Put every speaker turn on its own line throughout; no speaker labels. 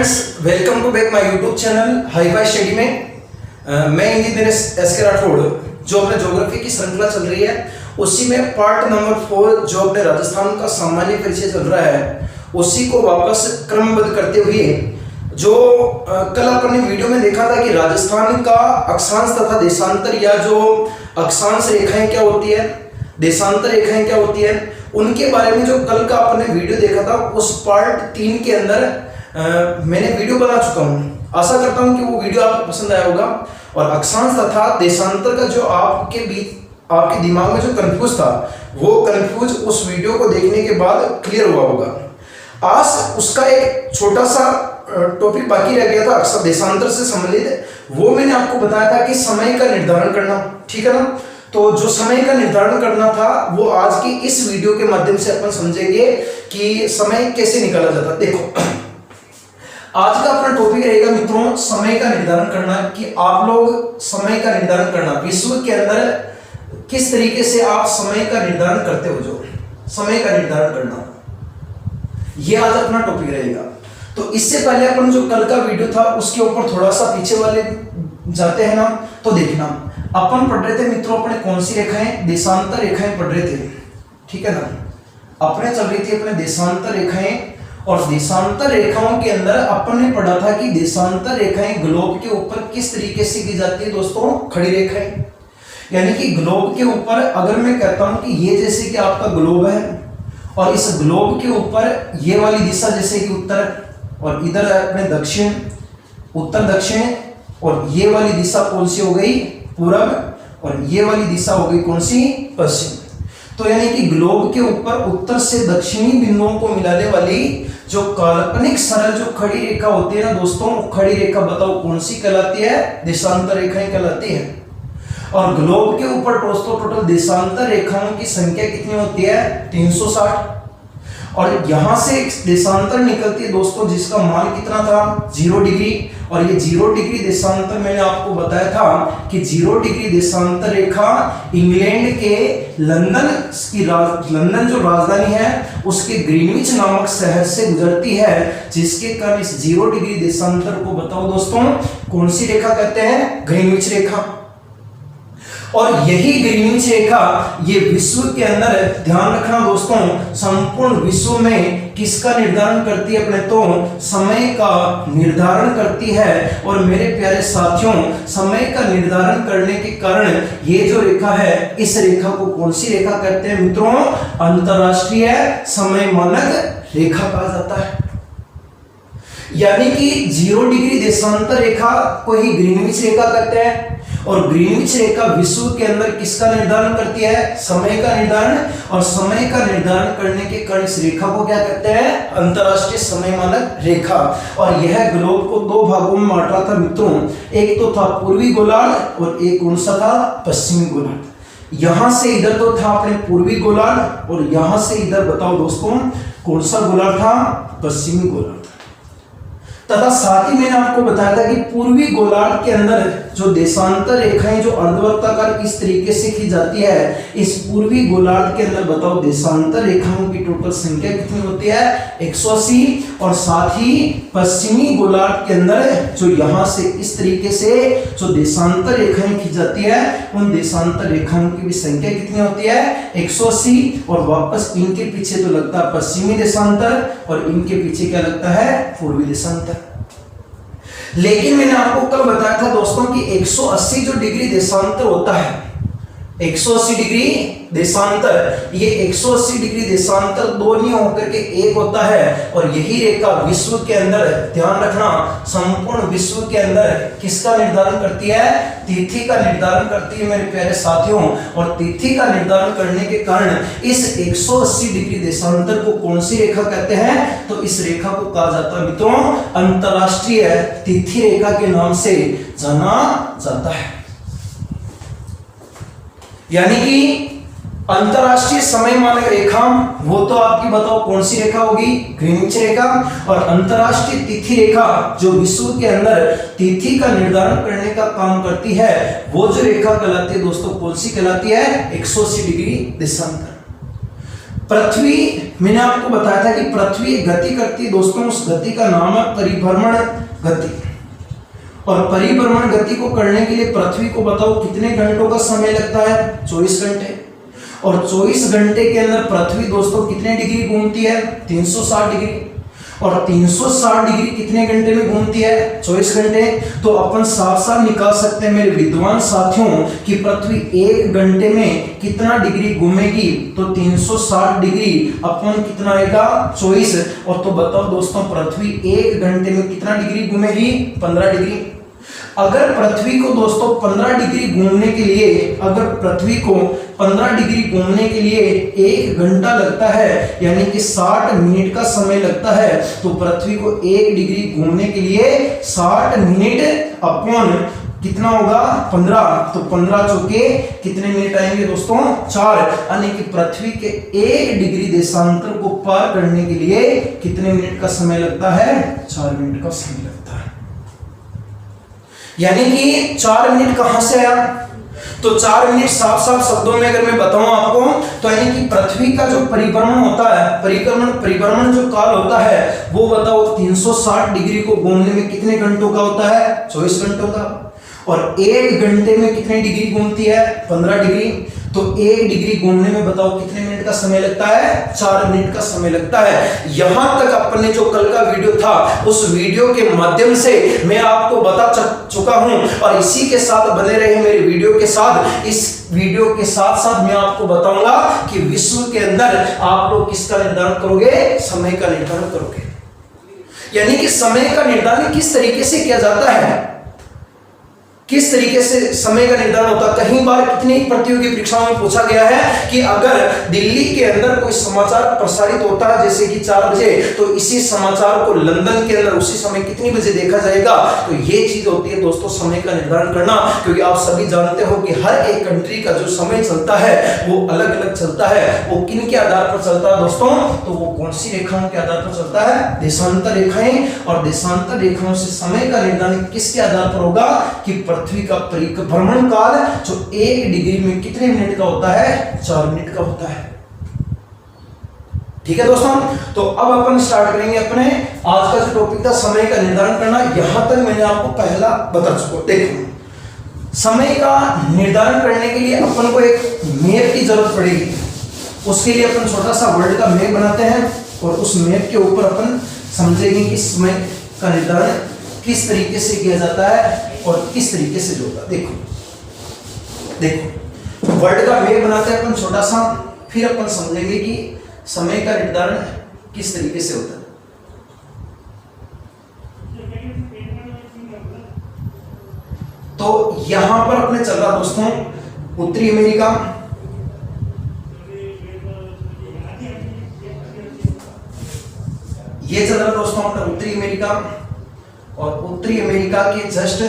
Friends, welcome to back my YouTube channel hi fi study में। मैं engineer SK. Rathore, जो अपने ज्योग्राफी की श्रृंखला चल रही है उसी में पार्ट नंबर 4 जो अपने राजस्थान का सामान्य परिचय चल रहा है उसी को वापस क्रमबद्ध करते हुए जो कल अपने वीडियो में देखा था कि राजस्थान का अक्षांश तथा देशांतर या जो अक्षांश रेखाएं क्या होती है, देशांतर रेखाएं क्या होती है, उनके बारे में जो कल का अपने वीडियो देखा था उस पार्ट 3 के अंदर मैंने वीडियो बना चुका हूँ। आशा करता हूँ कि वो वीडियो आपको पसंद आया होगा और अक्षांश तथा देशांतर का जो आपके बीच आपके दिमाग में जो कंफ्यूज था वो कंफ्यूज उस वीडियो को देखने के बाद क्लियर हुआ होगा। आज उसका एक छोटा सा टॉपिक बाकी रह गया था अक्षर देशांतर से संबंधित, वो मैंने आपको बताया था कि समय का निर्धारण करना, ठीक है ना। तो जो समय का निर्धारण करना था वो आज की इस वीडियो के माध्यम से अपन समझेंगे कि समय कैसे निकाला जाता। देखो, आज का अपना टॉपिक रहेगा मित्रों समय का निर्धारण करना, कि आप लोग समय का निर्धारण करना विश्व के अंदर किस तरीके से आप समय का निर्धारण करते हो, जो समय का निर्धारण करना, ये आज अपना टॉपिक रहेगा। तो इससे पहले अपन जो कल का वीडियो था उसके ऊपर थोड़ा सा पीछे वाले जाते हैं ना, तो देखना अपन पढ़ रहे थे मित्रों अपने कौन सी रेखाएं, देशांतर रेखाएं पढ़ रहे थे, ठीक है ना। अपने चल रही थी अपने देशांतर रेखाएं, और देशांतर रेखाओं के अंदर अपन ने पढ़ा था कि देशांतर रेखाएं ग्लोब के ऊपर किस तरीके से की जाती है दोस्तों, खड़ी रेखाएं। यानी कि ग्लोब के ऊपर अगर मैं कहता हूं कि ये जैसे कि आपका ग्लोब है और इस ग्लोब के ऊपर ये वाली दिशा जैसे कि उत्तर और इधर अपने दक्षिण, उत्तर दक्षिण, और ये वाली दिशा कौन सी हो गई, पूरब, और ये वाली दिशा हो गई कौन सी, पश्चिम। तो यानी कि ग्लोब के ऊपर उत्तर से दक्षिणी बिंदुओं को मिलाने वाली जो काल्पनिक सरल जो खड़ी रेखा होती है ना दोस्तों, खड़ी रेखा बताओ कौन सी कहलाती है, देशांतर रेखाएं कहलाती है। और ग्लोब के ऊपर दोस्तों टोटल देशांतर रेखाओं की संख्या कितनी होती है, 360। और यहां से एक देशांतर निकलती है दोस्तों जिसका मान कितना था, 0 डिग्री। और ये 0 डिग्री देशांतर मैंने आपको बताया था कि 0 डिग्री देशांतर रेखा इंग्लैंड के लंदन जो राजधानी है उसके ग्रीनविच नामक शहर से गुजरती है, जिसके कारण इस 0 डिग्री देशांतर को बताओ दोस्तों कौन सी रेखा कहते हैं, ग्रीनविच रेखा। और यही ग्रीनविच रेखा ये विश्व के अंदर, ध्यान रखना दोस्तों, संपूर्ण विश्व में किसका निर्धारण करती है, अपने तो समय का निर्धारण करती है। और मेरे प्यारे साथियों, समय का निर्धारण करने के कारण ये जो रेखा है इस रेखा को कौन सी रेखा कहते हैं मित्रों, अंतरराष्ट्रीय समय मानक रेखा कहा जाता है। यानी कि 0 डिग्री देशांतर रेखा को ही ग्रीनविच रेखा कहते हैं। और ग्रीनविच रेखा विश्व के अंदर किसका निर्धारण करती है, समय का निर्धारण। और समय का निर्धारण करने के कारण इस रेखा को क्या कहते हैं, अंतरराष्ट्रीय समय मानक रेखा। और यह ग्लोब को 2 भागों में बांटा था मित्रों, एक तो था पूर्वी गोलार्ध और एक कौन सा था, पश्चिमी गोलार्ध। यहां से इधर तो था अपने पूर्वी गोलार्ध और यहां से इधर बताओ दोस्तों कौन सा गोलार्ध था, पश्चिमी गोलार्ध। तथा साथ ही मैंने आपको बताया था कि पूर्वी गोलार्ध के अंदर जो देशांतर रेखाएं जो अर्धवृत्ताकार इस तरीके से की जाती है, इस पूर्वी गोलार्ध के अंदर बताओ देशांतर रेखाओं की टोटल संख्या कितनी होती है, 180। और साथ ही पश्चिमी गोलार्ध के अंदर जो यहां से इस तरीके से जो देशांतर रेखाएं की जाती है उन देशांतर रेखाओं की भी संख्या कितनी होती है, 180। और वापस इनके पीछे तो लगता है पश्चिमी देशांतर और इनके पीछे क्या लगता है, पूर्वी देशांतर। लेकिन मैंने आपको कल बताया था दोस्तों कि 180 जो डिग्री देशांतर होता है, 180 डिग्री देशांतर, ये 180 डिग्री देशांतर 2 नहीं होकर के 1 होता है। और यही रेखा विश्व के अंदर, ध्यान रखना, संपूर्ण विश्व के अंदर किसका निर्धारण करती है, तिथि का निर्धारण करती है मेरे प्यारे साथियों। और तिथि का निर्धारण करने के कारण इस 180 डिग्री देशांतर को कौन सी रेखा कहते हैं, तो इस रेखा को कहा जाता है मित्रों अंतरराष्ट्रीय तिथि रेखा के नाम से जाना जाता है। यानी कि अंतरराष्ट्रीय समय मानक रेखा वो तो आपकी बताओ कौन सी रेखा होगी, ग्रीनविच रेखा। और अंतरराष्ट्रीय तिथि रेखा जो विश्व के अंदर तिथि का निर्धारण करने का काम करती है वो जो रेखा कहलाती है दोस्तों कौन सी कहलाती है, 180 डिग्री देशांतर। पृथ्वी, मैंने आपको बताया था कि पृथ्वी एक गति करती है दोस्तों, उस गति का नाम है परिभ्रमण गति। और परिभ्रमण गति को करने के लिए पृथ्वी को बताओ कितने घंटों का समय लगता है? 24 घंटे। और 24 घंटे के अंदर पृथ्वी दोस्तों कितने डिग्री घूमती है? 360 डिग्री। और 360 डिग्री कितने घंटे में घूमती है? 24 घंटे। तो अपन साफ साफ निकाल सकते हैं मेरे विद्वान साथियों कि पृथ्वी 1 घंटे में कितना डिग्री घूमेगी? तो 360 डिग्री अपन कितना आएगा? 24। और तो बताओ दोस्तों पृथ्वी 1 घंटे में कितना डिग्री घूमेगी? 15 डिग्री। अगर पृथ्वी को दोस्तों 15 डिग्री घूमने के लिए, अगर पृथ्वी को 15 डिग्री घूमने के लिए 1 घंटा लगता है, यानी कि 60 मिनट का समय लगता है, तो पृथ्वी को 1 डिग्री घूमने के लिए 60 मिनट अपॉन कितना होगा? 15। तो 15 चौके कितने मिनट आएंगे दोस्तों? 4। यानी कि पृथ्वी के 1 डिग्री देशांतर को पार करने के लिए कितने मिनट का समय लगता है? 4 मिनट का समय लगता है। यानी कि 4 मिनट कहां से आया? तो 4 मिनट साफ साफ शब्दों में अगर मैं बताऊं आपको, तो यानी कि पृथ्वी का जो परिभ्रमण होता है, परिभ्रमण जो काल होता है, वो बताओ 360 डिग्री को घूमने में कितने घंटों का होता है? 24 घंटों का। और 1 घंटे में कितने डिग्री घूमती है? 15 डिग्री। तो 1 डिग्री घूमने में बताओ कितने मिनट का समय लगता है? 4 मिनट का समय लगता है। यहां तक अपन ने जो कल का वीडियो था, उस वीडियो के माध्यम से मैं आपको बता चुका हूं, और इसी के साथ बने रहे मेरे वीडियो के साथ। इस वीडियो के साथ साथ मैं आपको बताऊंगा कि विश्व के अंदर आप लोग किसका निर्धारण करोगे? समय का निर्धारण करोगे। यानी कि समय का निर्धारण किस तरीके से किया जाता है, किस तरीके से समय का निर्धारण होता है। कई बार कितनी प्रतियोगी परीक्षाओं में पूछा गया है कि अगर दिल्ली के अंदर कोई समाचार प्रसारित होता है जैसे कि 4 बजे, तो इसी समाचार को लंदन के अंदर उसी समय कितनी बजे देखा जाएगा। तो ये चीज होती है दोस्तों समय का निर्धारण करना, क्योंकि आप सभी जानते हो कि हर एक कंट्री का जो समय चलता है वो अलग अलग चलता है। वो किन के आधार पर चलता है दोस्तों? तो वो कौन सी रेखाओं के आधार पर चलता है? देशांतर रेखाएं। और देशांतर रेखाओं से समय का निर्धारण किसके आधार पर होगा? कि पृथ्वी का परिभ्रमण काल जो 1 डिग्री में कितने मिनट का होता है? 4 मिनट का होता है। ठीक है दोस्तों, तो अब अपन स्टार्ट करेंगे अपने आज का जो टॉपिक था समय का निर्धारण करना। यहां तक मैंने आपको पहला बता चुका। देखो, समय का निर्धारण करने के लिए अपन को एक मैप की जरूरत पड़ेगी। उसके लिए अपन छोटा सा वर्ल्ड का मैप बनाते हैं, और उस मैप के ऊपर अपन समझेंगे कि समय का निर्धारण किस तरीके से किया जाता है और किस तरीके से जो होता है। देखो वर्ल्ड का मैप बनाते हैं अपन छोटा सा, फिर अपन समझेंगे कि समय का निर्धारण किस तरीके से होता है। तो यहां पर अपने चल रहा दोस्तों उत्तरी अमेरिका, ये चल रहा दोस्तों अपना उत्तरी अमेरिका। और उत्तरी अमेरिका के जस्ट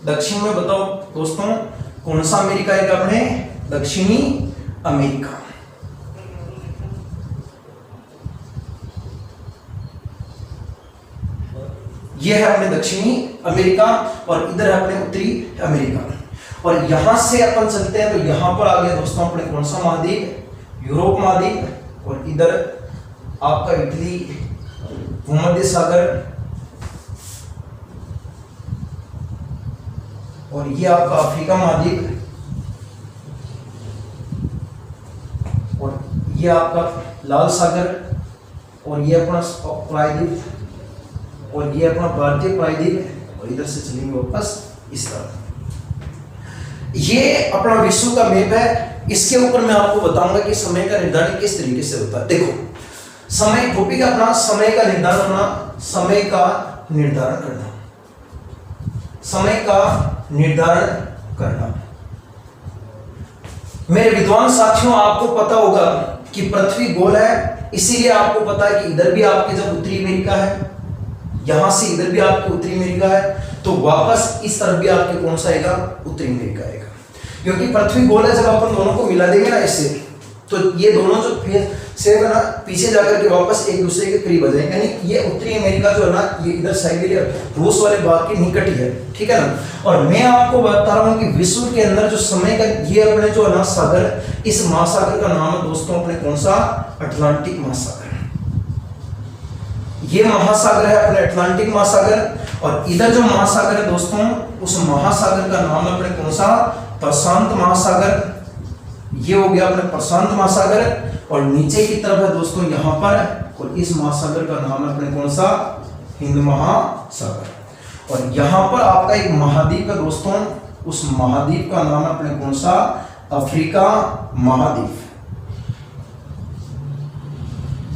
दक्षिण में बताओ दोस्तों कौन सा अमेरिका है? अपने दक्षिणी अमेरिका। यह है अपने दक्षिणी अमेरिका, और इधर है अपने उत्तरी अमेरिका। और यहां से अपन चलते हैं तो यहां पर आ गया दोस्तों अपने कौन सा महाद्वीप? यूरोप महाद्वीप। और इधर आपका इटली, भूमध्य सागर, और ये आपका अफ्रीका महाद्वीप, और ये आपका लाल सागर, और ये अपना प्रायद्वीप, और ये अपना भारतीय प्रायद्वीप। और इधर से चलेंगे वापस इस तरह। ये अपना विश्व का मैप है। इसके ऊपर मैं आपको बताऊंगा कि समय का निर्धारण किस तरीके से होता है। देखो समय, टॉपिक अपना समय का निर्धारण होना, समय का निर्धारण करना, समय का निर्धारण करना। मेरे विद्वान साथियों, आपको पता होगा कि पृथ्वी गोल है, इसीलिए आपको पता है कि इधर भी आपके जब उत्तरी अमेरिका है, यहां से इधर भी आपके उत्तरी अमेरिका है, तो वापस इस तरफ भी आपके कौन सा आएगा? उत्तरी अमेरिका आएगा। क्योंकि पृथ्वी गोल है, जब अपन दोनों को मिला देंगे ना इससे, तो ये दोनों जो से ना पीछे जाकर के वापस एक दूसरे के करीब आ जाएंगे, यानी ये उत्तरी अमेरिका जो है ना ये इधर साइबेरिया रूस वाले भाग के निकट ही है, ठीक है ना। और मैं आपको बता रहा हूँ कि विश्व के अंदर जो समय का ये अपने जो है ना सागर, इस महासागर का नाम है दोस्तों अपने कौन सा, अटलांटिक महासागर। ये महासागर है अपने अटलांटिक महासागर, और इधर जो महासागर है दोस्तों उस महासागर का नाम है अपने कौन सा, प्रशांत महासागर। ये हो गया अपने प्रशांत महासागर, और नीचे की तरफ है दोस्तों यहाँ पर, और इस महासागर का नाम है अपने कौन सा, हिंद महासागर। और यहाँ पर आपका एक महाद्वीप है दोस्तों, उस महाद्वीप का नाम है अपने कौन सा, अफ्रीका महाद्वीप,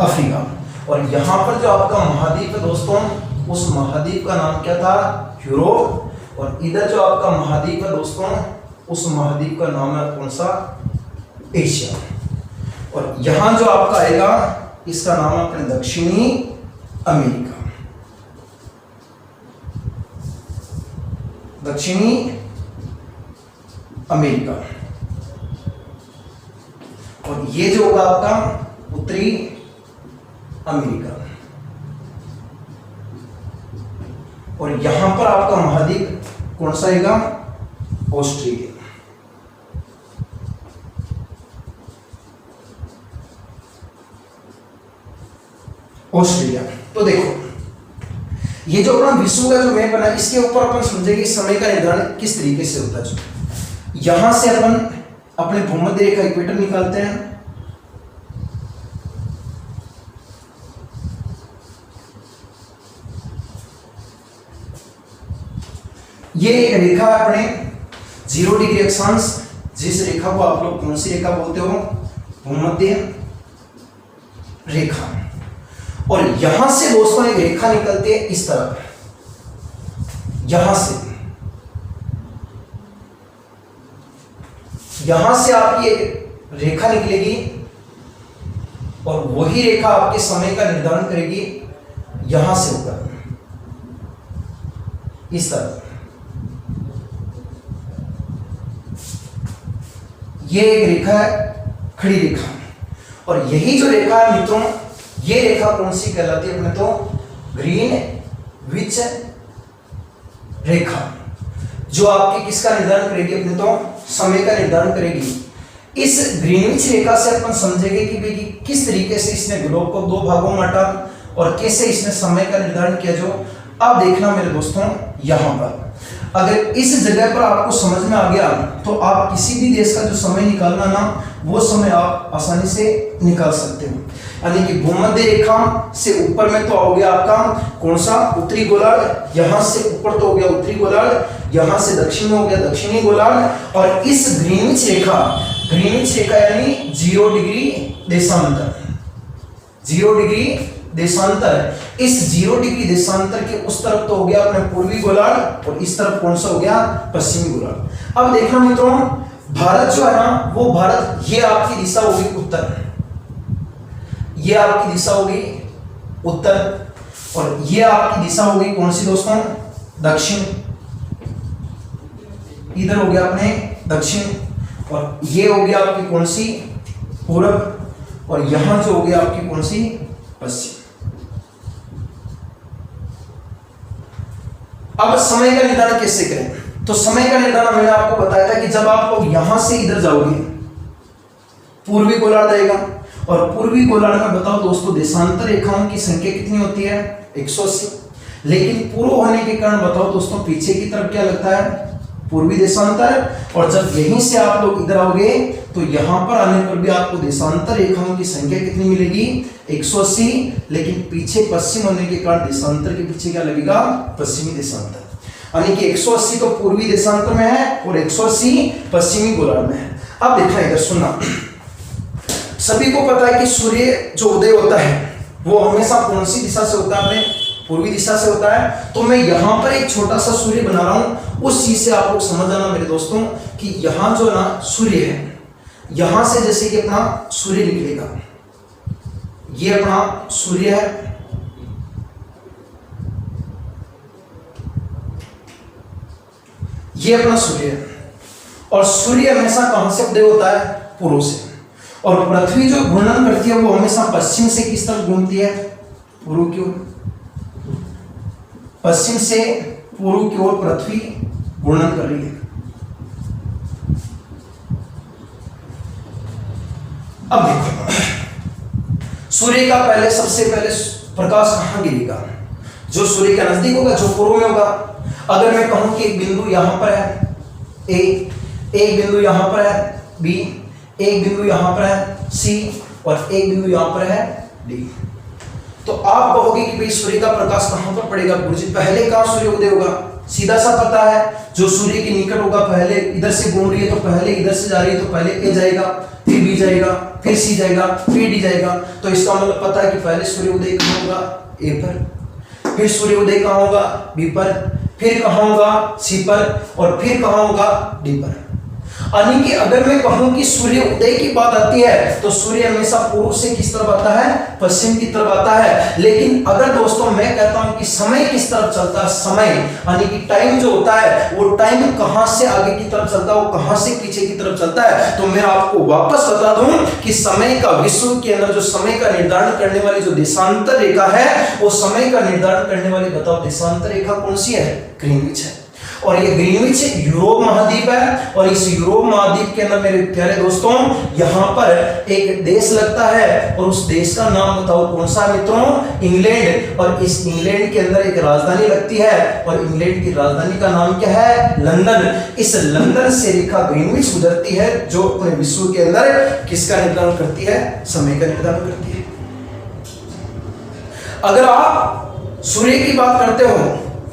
अफ्रीका। और यहाँ पर जो आपका महाद्वीप है दोस्तों उस महाद्वीप का नाम क्या था, यूरोप। और इधर जो आपका महाद्वीप है दोस्तों उस महाद्वीप का नाम है कौन सा, एशिया। और यहां जो आपका आएगा इसका नाम है अपने दक्षिणी अमेरिका, दक्षिणी अमेरिका। और ये जो होगा आपका उत्तरी अमेरिका। और यहां पर आपका महाद्वीप कौन सा आएगा, ऑस्ट्रेलिया। ऑस्ट्रेलिया। तो देखो ये जो अपना विश्व का जो मैप बना इसके ऊपर अपन समझेंगे समय का निर्धारण किस तरीके से होता है। यहां से अपन अपने भूमध्य रेखा इक्वेटर निकालते हैं, ये एक रेखा अपने 0 डिग्री अक्षांश, जिस रेखा को आप लोग कौन सी रेखा बोलते हो, भूमध्य रेखा। और यहां से दोस्तों एक रेखा निकलती है इस तरफ, यहां से आपकी एक रेखा निकलेगी, और वही रेखा आपके समय का निर्धारण करेगी यहां से होकर इस तरफ। ये एक रेखा है, खड़ी रेखा। और यही जो रेखा है मित्रों, ये रेखा कौन सी कहलाती है अपने तो, ग्रीनविच रेखा, जो आपकी किसका निर्धारण करेगी अपने तो, समय का निर्धारण करेगी। इस ग्रीनविच रेखा से अपन समझेंगे कि भाई किस तरीके से इसने ग्लोब को 2 भागों में बांटा और कैसे इसने समय का निर्धारण किया। जो अब देखना मेरे दोस्तों, यहां पर अगर इस जगह पर आपको समझ में आ गया तो आप किसी भी देश का जो समय निकालना ना, वो समय आप आसानी से निकाल सकते हो। यानी कि भूमध्य रेखा से ऊपर में तो हो गया आपका कौन सा, उत्तरी गोलार्ध। यहां से ऊपर तो हो गया उत्तरी गोलार्ध, यहां से दक्षिण में हो गया दक्षिणी गोलार्ध। और इस ग्रीनविच रेखा यानी 0 डिग्री देशांतर, 0 डिग्री देशांतर, इस 0 डिग्री देशांतर के उस तरफ तो हो गया अपने पूर्वी गोलार्ध, और इस तरफ कौन सा हो गया, पश्चिमी गोलार्ध। अब देखना मित्रों, भारत जो है ना वो भारत, ये आपकी दिशा होगी उत्तर, ये आपकी दिशा होगी उत्तर, और ये आपकी दिशा होगी कौन सी दोस्तों, दक्षिण। इधर हो गया अपने दक्षिण, और ये हो गया आपकी कौन सी, पूरब, और यहां जो हो गया आपकी कौन सी, पश्चिम। अब समय का निर्धारण कैसे करें, तो समय का निर्धारण मैंने आपको बताया था कि जब आप लोग यहां से इधर जाओगे, पूर्वी गोलार्ध आएगा, और पूर्वी गोलार्ध में बताओ दोस्तों देशांतर रेखाओं की संख्या कितनी होती है, 180। लेकिन पूर्व होने के कारण बताओ दोस्तों पीछे की तरफ क्या लगता है, पूर्वी देशांतर। और जब यहीं से आप लोग इधर आओगे तो यहां पर आने पर भी आपको देशांतर रेखाओं की संख्या कितनी मिलेगी, 180। लेकिन पीछे पश्चिम होने के कारण देशांतर के पीछे क्या लगेगा, पश्चिमी देशांतर। यानी कि 180 तो पूर्वी देशांतर में है और 180 पश्चिमी गोलार्ध में है। अब देखना इधर, सुनना, सभी को पता है कि सूर्य जो उदय होता है वो हमेशा कौन सी दिशा से होता है, अपने पूर्वी दिशा से होता है। तो मैं यहां पर एक छोटा सा सूर्य बना रहा हूं, उस चीज से आप लोग समझ आना मेरे दोस्तों कि यहां जो ना सूर्य है, यहां से जैसे कि अपना सूर्य निकलेगा, ये अपना सूर्य है, ये अपना सूर्य है। और सूर्य हमेशा कहां से उदय होता है, पूर्व से। और पृथ्वी जो घूर्णन करती है वो हमेशा पश्चिम से किस तरफ घूमती है, पूर्व की ओर। पश्चिम से पूर्व की ओर पृथ्वी घूर्णन कर रही है। अब देखो, सूर्य का पहले सबसे पहले प्रकाश कहां गिरेगा, जो सूर्य के नजदीक होगा, जो पूर्व में होगा। अगर मैं कहूं कि एक बिंदु यहां पर है ए, एक बिंदु यहां पर है बी, एक बिंदु यहां पर है सी और एक बिंदु यहां पर है डी, तो आप कहोगे कि भाई सूर्य का प्रकाश कहां पर पड़ेगा गुरुजी, पहले कहां सूर्य उदय होगा, सीधा सा पता है, जो सूर्य के निकट होगा, पहले इधर से घूम रही है तो पहले इधर से जा रही है तो पहले ए जाएगा, फिर बी जाएगा, फिर सी जाएगा, फिर डी जाएगा। तो इसका मतलब पता है कि पहले सूर्य उदय कहां होगा, ए पर, फिर सूर्य उदय कहां होगा, बी पर, फिर कहां होगा, सी पर, और फिर कहां होगा, डी पर। यानी कि अगर मैं कहूं कि सूर्य उदय की बात आती है तो सूर्य हमेशा पूर्व से किस तरफ आता है, पश्चिम की तरफ आता है। लेकिन अगर दोस्तों मैं कहता हूं कि समय किस तरफ चलता है, समय यानी कि टाइम जो होता है वो टाइम कहां से आगे की तरफ चलता है, वो कहां से पीछे की तरफ चलता है, तो मैं आपको वापस बता दूं कि समय का, विश्व के अंदर जो समय का निर्धारण करने वाली जो देशांतर रेखा है, वो समय का निर्धारण करने वाली, बताओ देशांतर रेखा कौन सी है, ग्रीनविच है। और ये ग्रीनविच यूरोप महाद्वीप है, और इस यूरोप महाद्वीप के अंदर मेरे प्यारे दोस्तों यहाँ पर एक देश लगता है, और उस देश का नाम बताओ कौन सा मित्रों, इंग्लैंड। और इस इंग्लैंड के अंदर एक राजधानी लगती है, और इंग्लैंड की राजधानी का नाम क्या है, लंदन। इस लंदन से रेखा ग्रीनविच गुजरती है, जो अपने विश्व के अंदर किसका निर्धारण करती है, समय का निर्धारण करती है। अगर आप सूर्य की बात करते हो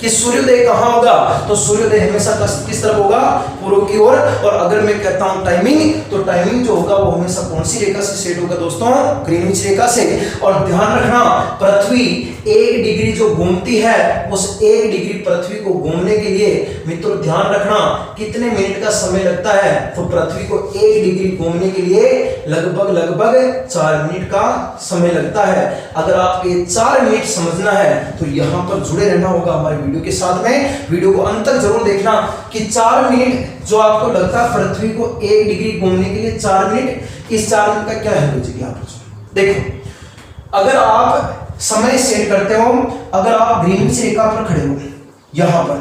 कि सूर्योदय कहां होगा, तो सूर्योदय हमेशा किस तरफ होगा, पूर्व की ओर। और अगर मैं कहता हूं टाइमिंग, तो टाइमिंग जो होगा वो हमेशा कौन सी रेखा से सेट होगा दोस्तों, ग्रीनविच रेखा से। और ध्यान रखना, पृथ्वी 1 डिग्री जो घूमती है, उस 1 डिग्री पृथ्वी को घूमने के लिए मित्रों ध्यान रखना कितने मिनट का समय लगता है, तो पृथ्वी को 1 डिग्री घूमने के लिए लगभग 4 मिनट का समय लगता है। अगर आपके 4 मिनट समझना है तो यहां पर जुड़े रहना होगा हमारे वीडियो के साथ में, वीडियो को अंत तक जरूर देखना कि 4 मिनट जो आपको लगता है पृथ्वी को 1 डिग्री घूमने के लिए 4 मिनट, इस 4 मिनट का क्या है बुझेगी आप देखो। अगर आप समय सेट करते हो, अगर आप ग्रीनविच रेखा पर खड़े हो यहां पर,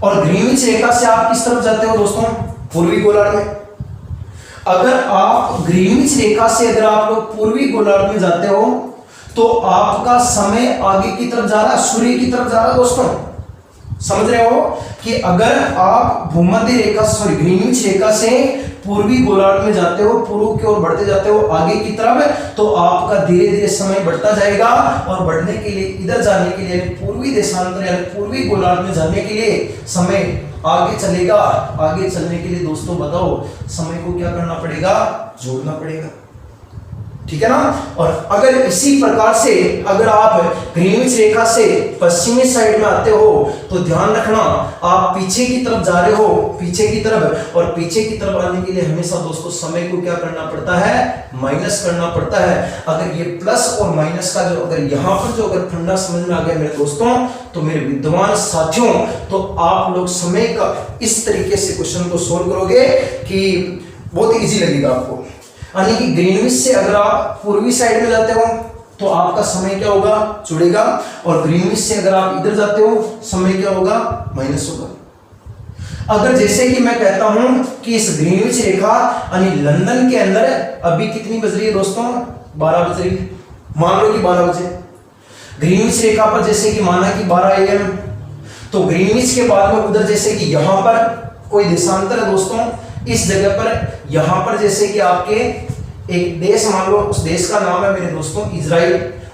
और ग्रीनविच रेखा से आप किस तरफ जाते हो दोस्तों, पूर्वी गोलार्ध में। अगर आप ग्रीनविच रेखा से अगर आप लोग पूर्वी गोलार्ध में जाते हो तो आपका समय आगे की तरफ जा रहा है, सूर्य की तरफ जा रहा है दोस्तों। समझ रहे हो कि अगर आप भूमध्य रेखा, सॉरी ग्रीनविच रेखा से पूर्वी गोलार्ध में जाते हो, पूर्व की ओर बढ़ते जाते हो आगे की तरफ, तो आपका धीरे धीरे समय बढ़ता जाएगा, और बढ़ने के लिए इधर जाने के लिए पूर्वी देशांतर यानी पूर्वी गोलार्ध में जाने के लिए समय आगे चलेगा। आगे चलने के लिए दोस्तों बताओ समय को क्या करना पड़ेगा, जोड़ना पड़ेगा, ठीक है ना। और अगर इसी प्रकार से अगर आप ग्रीनविच रेखा से पश्चिमी साइड में आते हो तो ध्यान रखना आप पीछे की तरफ जा रहे हो, पीछे की तरफ, और पीछे की तरफ आने के लिए हमेशा दोस्तों समय को क्या करना पड़ता है, माइनस करना पड़ता है। अगर ये प्लस और माइनस का जो अगर यहाँ पर जो अगर फंडा समझ में आ गया मेरे दोस्तों, तो मेरे विद्वान साथियों, तो आप लोग समय का इस तरीके से क्वेश्चन को सोल्व करोगे कि बहुत इजी लगेगा आपको। यानी कि ग्रीनविच से अगर आप पूर्वी साइड में जाते हो तो आपका समय क्या होगा, जुड़ेगा, और ग्रीनविच से अगर आप इधर जाते हो समय क्या होगा, माइनस होगा। अगर जैसे कि मैं कहता हूं कि इस ग्रीनविच रेखा यानी लंदन के अंदर अभी कितनी बज रही है दोस्तों, 12 बज रही है, मान लो कि 12 बजे। ग्रीनविच रेखा पर जैसे कि माना कि 12 AM, तो ग्रीनविच के बाद में उधर जैसे कि यहां पर कोई देशांतर है दोस्तों, इस जगह पर यहां पर जैसे कि आपके एक देश मान लो, उस देश का नाम है मेरे दोस्तों इजराइल,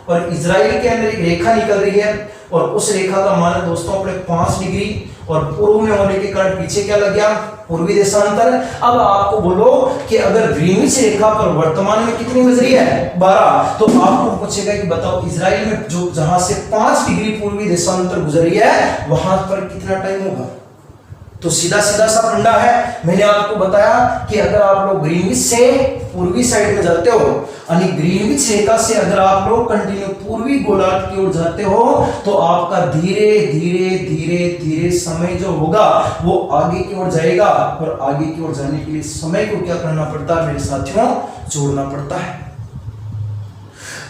और इजराइल के अंदर एक रेखा निकल रही है, और उस रेखा का मान है दोस्तों अपने 5 डिग्री, और पूर्व में होने के कारण पीछे क्या लग गया, पूर्वी देशांतर। अब आपको बोलो कि अगर ग्रीनविच रेखा पर वर्तमान में कितनी बज रही है, 12, तो आपको पूछेगा कि बताओ इजराइल में जो जहां से 5 डिग्री पूर्वी देशांतर गुजर रही है वहां पर कितना टाइम होगा। तो सीधा सीधा सा फंडा है। मैंने आपको बताया कि अगर आप लोग ग्रीनविच से पूर्वी साइड में जाते हो, यानी ग्रीनविच रेखा से अगर आप लोग कंटिन्यू पूर्वी गोलार्ध की ओर जाते हो, तो आपका धीरे धीरे धीरे धीरे समय जो होगा वो आगे की ओर जाएगा, और आगे की ओर जाने के लिए समय को क्या करना पड़ता है मेरे साथियों, जोड़ना पड़ता है।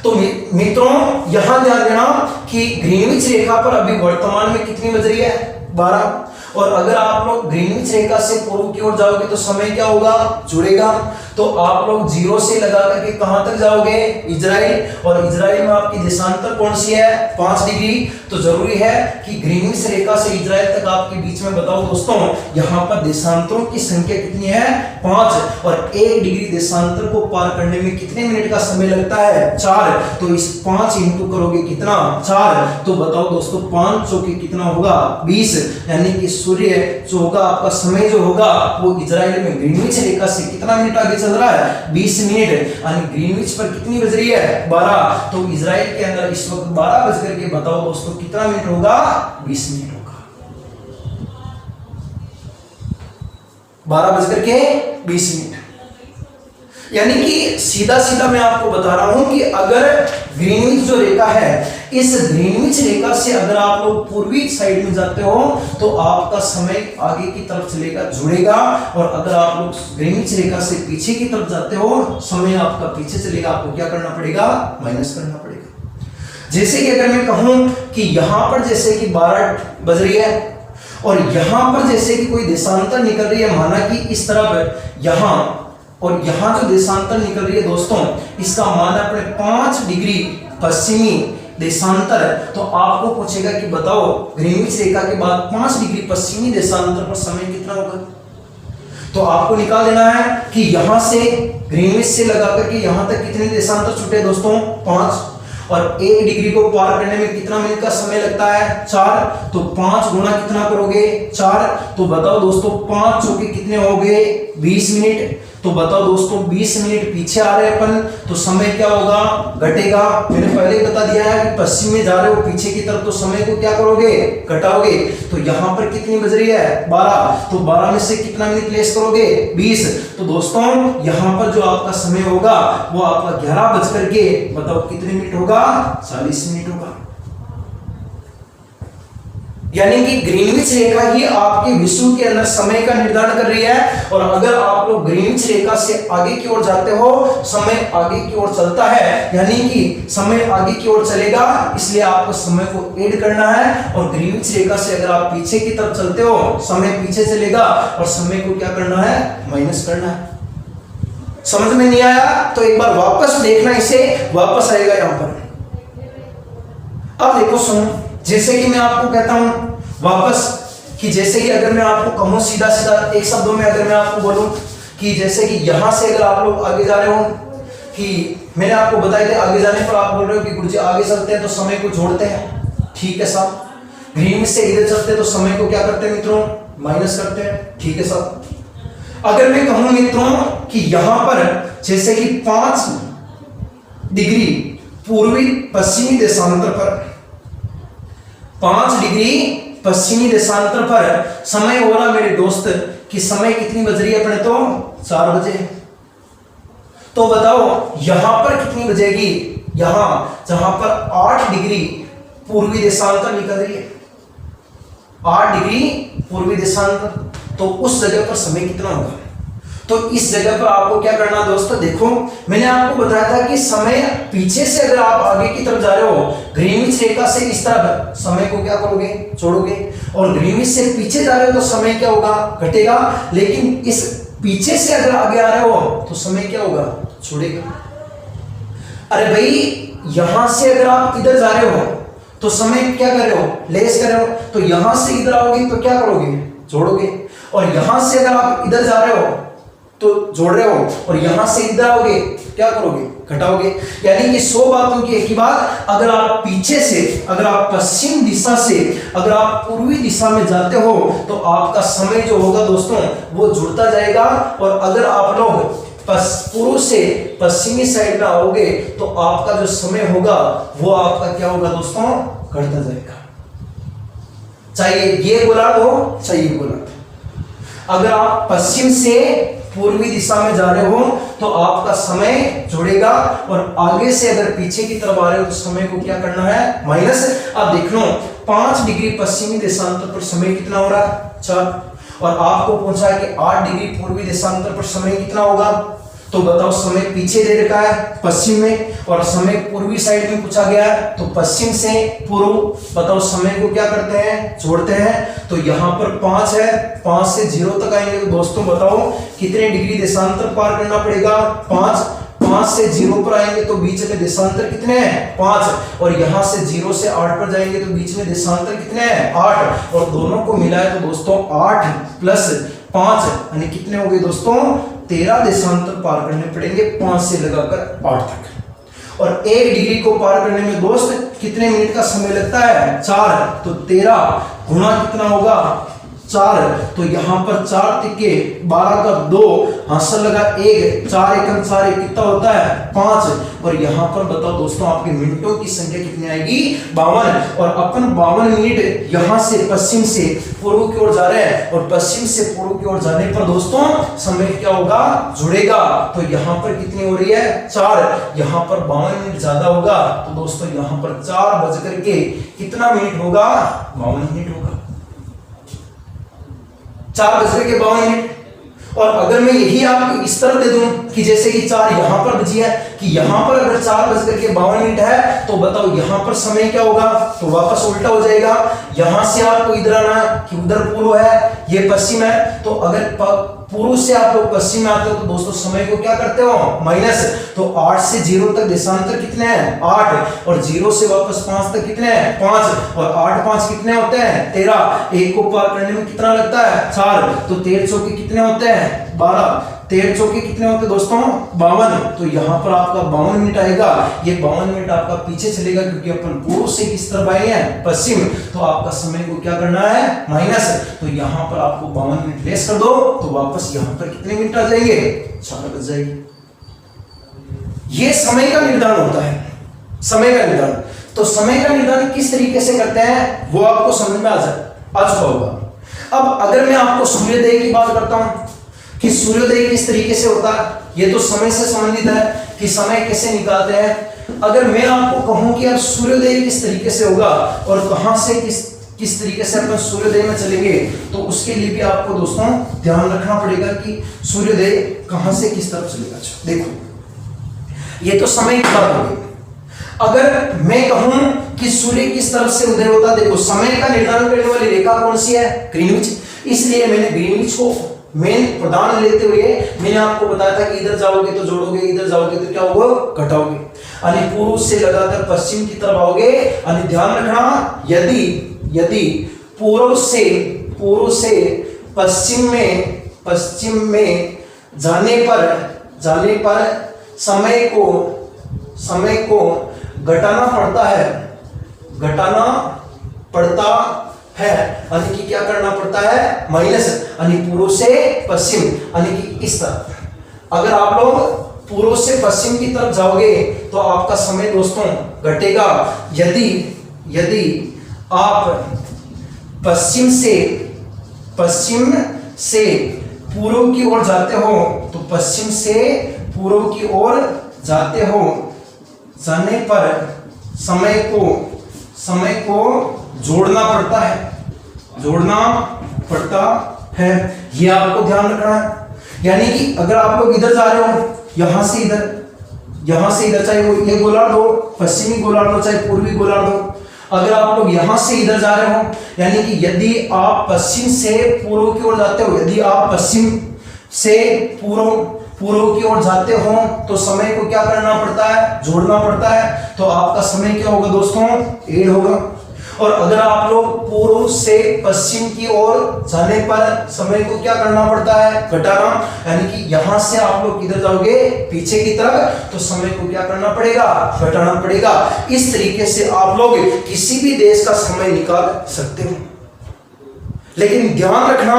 तो मित्रों यहां ध्यान देना कि ग्रीनविच रेखा पर अभी वर्तमान में कितनी बज रही है, 12, और अगर आप लोग ग्रीनविच रेखा से पूर्व की ओर जाओगे तो समय क्या होगा, जुड़ेगा। तो आप लोग 0 से लगा करके कहां तक जाओगे, इजराइल, और इजराइल में आपकी देशांतर कौन सी है, 5 डिग्री। तो जरूरी है कि ग्रीनविच रेखा से इजराइल तक आपके बीच में बताओ दोस्तों, यहां पर देशांतरों की संख्या कितनी है, 5, और 1 डिग्री देशांतर को पार करने में कितने मिनट का समय लगता है, 4। तो इस 5 इंटू करोगे कितना, 4, तो बताओ दोस्तों 5 चौके कितना होगा, 20, यानी कि सूर्य जो होगा आपका समय जो होगा वो इजराइल में ग्रीनविच रेखा से कितना मिनट आगे चल रहा है, 20 मिनट, यानी ग्रीनविच पर कितनी बज रही है, 12। तो इजराइल के अंदर इस वक्त 12 बज करके बताओ दोस्तों कितना मिनट होगा, 20 मिनट होगा, 12 बज करके 20 मिनट। यानी कि सीधा सीधा मैं आपको बता रहा हूं कि अगर ग्रीनविच जो रेखा है, इस ग्रीनविच रेखा से अगर आप लोग पूर्वी साइड में जाते हो तो आपका समय आगे की तरफ चलेगा, जुड़ेगा, और अगर आप लोग ग्रीनविच रेखा से पीछे की तरफ जाते हो समय आपका पीछे चलेगा, आपको क्या करना पड़ेगा, माइनस करना पड़ेगा। जैसे कि अगर मैं कहूं कि यहां पर जैसे कि 12 बज रही है और यहां पर जैसे कि कोई देशांतर निकल रही है, माना कि इस तरफ यहां और यहां जो देशांतर निकल रही है दोस्तों, इसका मान है अपने 5 डिग्री पश्चिमी देशांतर। तो आपको पूछेगा कि बताओ ग्रीनविच रेखा के बाद 5 डिग्री पश्चिमी देशांतर पर समय कितना होगा। तो आपको निकाल देना है कि यहां से ग्रीनविच से लगा करके यहां तक कितने देशांतर छूटे दोस्तों, 5, और 1 डिग्री को पार करने में कितना मिनट का समय लगता है, 4। तो 5 गुना कितना करोगे, 4। तो बताओ दोस्तों 5 चौके कितने हो गए, 20 मिनट। तो बताओ दोस्तों 20 मिनट पीछे आ रहे अपन, तो समय क्या होगा, घटेगा। मैंने पहले ही बता दिया है कि पश्चिम में जा रहे हो पीछे की तरफ, तो समय को क्या करोगे, घटाओगे। तो यहाँ पर कितनी बज रही है, 12। तो 12 में से कितना मिनट लेस करोगे, 20। तो दोस्तों यहाँ पर जो आपका समय होगा वो आपका 11 बज करके बताओ कितने मिनट होगा, 40 मिनट होगा। यानी कि ग्रीनविच रेखा ही आपके विश्व के अंदर समय का निर्धारण कर रही है, और अगर आप लोग ग्रीनविच रेखा से आगे की ओर जाते हो समय आगे की ओर चलता है, यानी कि समय आगे की ओर चलेगा, इसलिए आपको समय को ऐड करना है। और ग्रीनविच रेखा से अगर आप पीछे की तरफ चलते हो समय पीछे चलेगा, और समय को क्या करना है, माइनस करना है। समझ में नहीं आया तो एक बार वापस देखना, इसे वापस आएगा यहां पर। अब देखो सुनो, जैसे कि मैं आपको कहता हूं वापस कि जैसे कि अगर मैं आपको कहूं सीधा सीधा एक शब्दों में अगर मैं आपको बोलूं कि जैसे कि यहां से अगर आप लोग आगे जा रहे हो, कि मैंने आपको बताया था आगे जाने पर आप बोल रहे हो कि गुरुजी आगे चलते हैं तो समय को जोड़ते हैं, ठीक है साहब। ग्रीनविच से इधर चलते हैं तो समय को क्या करते हैं मित्रों, माइनस करते हैं, ठीक है साहब। अगर मैं कहूं मित्रों कि यहां पर जैसे कि 5 डिग्री पूर्वी पश्चिमी देशांतर पर, 5 डिग्री पश्चिमी देशांतर पर समय हो रहा मेरे दोस्त कि समय कितनी बज रही है अपने, तो 4 बजे। तो बताओ यहां पर कितनी बजेगी, यहां जहां पर 8 डिग्री पूर्वी देशांतर निकल रही है, 8 डिग्री पूर्वी देशांतर, तो उस जगह पर समय कितना होगा। तो इस जगह पर आपको क्या करना दोस्तों, देखो मैंने आपको बताया था कि समय पीछे से अगर आप आगे की तरफ जा रहे हो ग्रीनविच रेखा से इस तरफ, समय को क्या करोगे, छोड़ोगे, और ग्रीनविच से पीछे जा रहे हो तो समय क्या होगा, घटेगा। लेकिन इस पीछे से अगर आगे आ रहे हो तो समय क्या होगा, छोड़ेगा। अरे भाई यहां से अगर आप इधर जा रहे हो तो समय क्या कर रहे हो, लेस कर रहे हो, तो यहां से इधर आओगे तो क्या करोगे, जोड़ोगे, और यहां से अगर आप इधर जा रहे हो तो जोड़ रहे हो, और यहां से इधर आओगे क्या करोगे, घटाओगे। यानी कि 100 बातों की एक ही बात, अगर आप पीछे से, अगर आप पश्चिम दिशा से अगर आप पूर्वी दिशा में जाते हो तो आपका समय जो होगा दोस्तों वो जुड़ता जाएगा, और अगर आप लोग पूर्व से पश्चिमी साइड में आओगे तो आपका जो समय होगा वो आपका क्या होगा दोस्तों, घटता जाएगा। चाहे ये गोलार्ध हो चाहे ये गोलार्ध, अगर आप पश्चिम से पूर्वी दिशा में जा रहे हो तो आपका समय जुड़ेगा, और आगे से अगर पीछे की तरफ आ रहे हो तो समय को क्या करना है, माइनस। अब देख लो 5 डिग्री पश्चिमी देशांतर पर समय कितना हो रहा है, 4, और आपको पूछा है कि 8 डिग्री पूर्वी देशांतर पर समय कितना होगा, तो बताओ समय पीछे दे रखा है पश्चिम में, और समय पूर्वी साइड में पूछा गया है, तो पश्चिम से पूर्व, बताओ समय को क्या करते हैं, जोड़ते हैं। तो यहाँ पर 5 है, 5 से 0 तक आएंगे तो दोस्तों बताओ कितने डिग्री देशांतर पार करना पड़ेगा, 5। 5 से 0 पर आएंगे तो बीच में देशांतर कितने हैं, 5, और यहाँ से 0 से 8 पर जाएंगे तो बीच में देशांतर कितने हैं, 8, और दोनों को मिलाए तो दोस्तों 8 प्लस 5 यानी कितने हो गए दोस्तों, 13 देशांतर पार करने पड़ेंगे 5 से लगाकर 8 तक। और 1 डिग्री को पार करने में दोस्त कितने मिनट का समय लगता है, 4, तो 13 गुणा कितना होगा, 4, तो यहाँ पर 4 तिक्के 12 का 2, हासिल लगा 1, 4 एकम 4 एक कितना होता है, 5, और यहाँ पर बताओ दोस्तों आपके मिनटों की संख्या कितनी आएगी, 52, और अपन 52 मिनट यहाँ से पश्चिम से पूर्व की ओर जा रहे हैं, और पश्चिम से पूर्व की ओर जाने पर दोस्तों समय क्या होगा, जुड़ेगा। तो यहाँ पर कितनी हो रही है, 4, यहाँ पर 52 मिनट ज्यादा होगा, तो दोस्तों यहाँ पर 4 बज करके कितना मिनट होगा, 52 मिनट होगा, 4 बज के 52 मिनट। और अगर मैं यही आपको इस तरह दे दूं कि जैसे कि 4 यहां पर बजी है, कि यहां पर अगर 4 बज के 52 मिनट है तो बताओ यहां पर समय क्या होगा, तो वापस उल्टा हो जाएगा। यहां से आपको इधर आना है कि उधर पूर्व है, ये पश्चिम है, तो अगर पूर्व से आप लोग पश्चिम में आते हो तो दोस्तों समय को क्या करते हो, माइनस। तो 8 से 0 तक देशांतर कितने हैं, 8, और 0 से वापस 5 तक कितने हैं, 5, और 8 5 कितने होते हैं, 13, 1 को पार करने में कितना लगता है, 4, तो 13 चौके कितने होते हैं, 12, 13 चौके कितने होते हैं दोस्तों, 52, तो यहाँ पर आपका 52 मिनट आएगा। ये 52 मिनट आपका पीछे चलेगा क्योंकि अपन पूर्व से किस तरफ आए हैं, पश्चिम, तो आपका समय को क्या करना है, माइनस। तो यहाँ पर आपको 52 मिनट लेस कर दो तो वापस यहाँ पर कितने मिनट आ जाएंगे, 4 बज जाएगी। ये समय का निर्धारण होता है, समय का निर्धारण। तो समय का निर्धारण किस तरीके से करते हैं वो आपको समझ में आ चुका होगा। अब अगर मैं आपको सूर्योदय की बात करता हूं कि सूर्योदय किस तरीके से होता है, ये तो समय से संबंधित है कि समय कैसे निकालते हैं। अगर मैं आपको कहूं कि अब सूर्योदय किस तरीके से होगा और कहां से किस तरीके से अपन सूर्योदय में चलेंगे, तो उसके लिए भी आपको दोस्तों ध्यान रखना पड़ेगा कि सूर्योदय कहां से किस तरफ चलेगा। देखो ये तो समय की बात होगी। अगर मैं कहूं कि सूर्य किस तरफ से उदय होता, देखो समय का निर्धारण करने वाली रेखा कौन सी है, ग्रीनविच, इसलिए मैंने ग्रीनविच को मेन प्रधान लेते हुए मैंने आपको बताया था कि इधर जाओगे तो जोड़ोगे, इधर जाओगे तो क्या होगा, घटाओगे, यानी पूर्व से लगाकर पश्चिम की तरफ आओगे। यानी ध्यान रखना, यदि पूर्व से पश्चिम में जाने पर समय को घटाना पड़ता है, यानी कि क्या करना पड़ता है, माइनस, यानी पूर्व से पश्चिम, यानी कि इस तरफ। अगर आप लोग पूर्व से पश्चिम की तरफ जाओगे तो आपका समय दोस्तों घटेगा। यदि आप पश्चिम से पूर्व की ओर जाते हो तो पश्चिम से पूर्व की ओर जाने पर समय को जोड़ना पड़ता है, ये आपको ध्यान रखना है। यानी कि अगर आप लोग इधर जा रहे हो, यहां से इधर, चाहे वो ये गोलार्ध हो, पश्चिमी गोलार्ध हो, चाहे पूर्वी गोलार्ध हो, अगर आप लोग यहां से इधर जा रहे हो, यानी कि यदि आप पश्चिम से पूर्व की ओर जाते हो, यदि आप पश्चिम से पूर्व की ओर जाते हो तो समय को क्या करना पड़ता है, जोड़ना पड़ता है। तो आपका समय क्या होगा दोस्तों, 8 होगा। और अगर आप लोग पूर्व से पश्चिम की ओर जाने पर समय को क्या करना पड़ता है, घटाना, यानी कि यहां से आप लोग किधर जाओगे, पीछे की तरफ, तो समय को क्या करना पड़ेगा, घटाना पड़ेगा। इस तरीके से आप लोग किसी भी देश का समय निकाल सकते हो। लेकिन ध्यान रखना,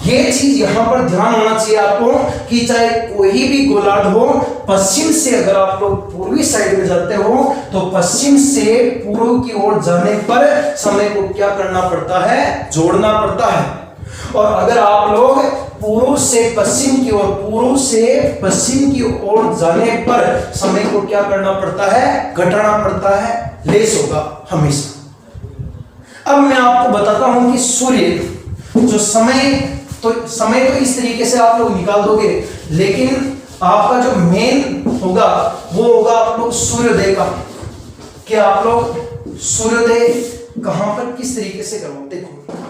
ये चीज यहां पर ध्यान होना चाहिए आपको कि चाहे कोई भी गोलार्ध हो, पश्चिम से अगर आप लोग पूर्वी साइड में जाते हो तो पश्चिम से पूर्व की ओर जाने पर समय को क्या करना पड़ता है, जोड़ना पड़ता है। और अगर आप लोग पूर्व से पश्चिम की ओर, पूर्व से पश्चिम की ओर जाने पर समय को क्या करना पड़ता है, घटाना पड़ता है, लेस होगा हमेशा। अब मैं आपको बताता हूं कि सूर्य जो समय तो इस तरीके से आप लोग निकाल दोगे, लेकिन आपका जो मेन होगा वो होगा आप लोग सूर्योदय का, कि आप लोग सूर्योदय कहां पर किस तरीके से करो। देखो